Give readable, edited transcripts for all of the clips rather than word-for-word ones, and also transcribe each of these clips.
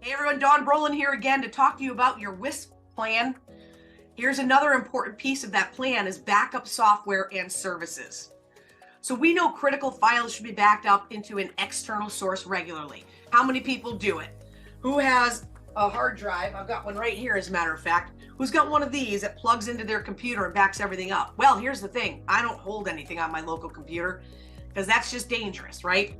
Hey everyone, Dawn Brolin here again to talk to you about your WISP plan. Here's another important piece of that plan is backup software and services. So we know critical files should be backed up into an external source regularly. How many people do it? Who has a hard drive? I've got one right here as a matter of fact. Who's got one of these that plugs into their computer and backs everything up? Well, here's the thing. I don't hold anything on my local computer because that's just dangerous, right?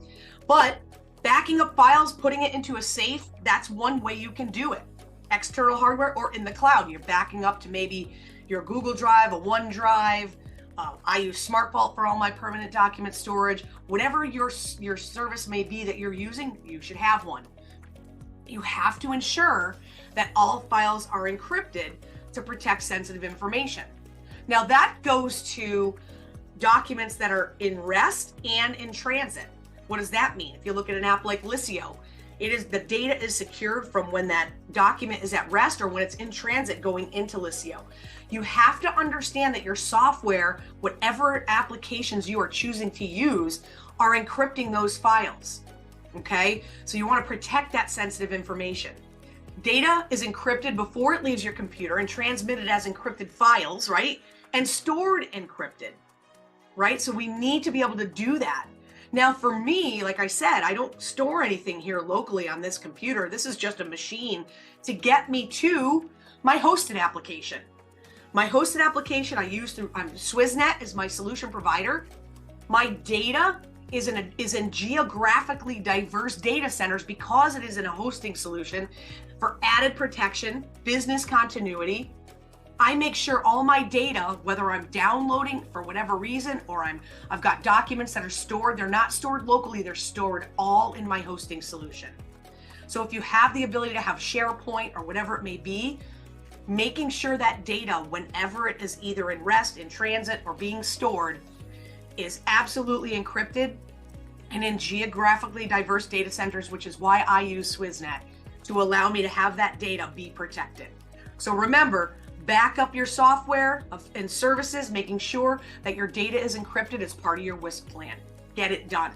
But backing up files, putting it into a safe, that's one way you can do it. External hardware or in the cloud. You're backing up to maybe your Google Drive, a OneDrive. I use SmartVault for all my permanent document storage. Whatever your service may be that you're using, you should have one. You have to ensure that all files are encrypted to protect sensitive information. Now that goes to documents that are in rest and in transit. What does that mean? If you look at an app like Lisio, the data is secured from when that document is at rest or when it's in transit going into Lisio. You have to understand that your software, whatever applications you are choosing to use, are encrypting those files. Okay? So you want to protect that sensitive information. Data is encrypted before it leaves your computer and transmitted as encrypted files, right? And stored encrypted, right? So we need to be able to do that. Now for me, like I said, I don't store anything here locally on this computer. This is just a machine to get me to my hosted application. My hosted application I use through SwissNet is my solution provider. My data is in geographically diverse data centers because it is in a hosting solution for added protection, business continuity. I make sure all my data, whether I'm downloading for whatever reason or I've got documents that are stored, they're not stored locally, they're stored all in my hosting solution. So if you have the ability to have SharePoint or whatever it may be, making sure that data, whenever it is either in rest, in transit, or being stored, is absolutely encrypted and in geographically diverse data centers, which is why I use SwissNet to allow me to have that data be protected. So remember, back up your software and services, making sure that your data is encrypted as part of your WISP plan. Get it done.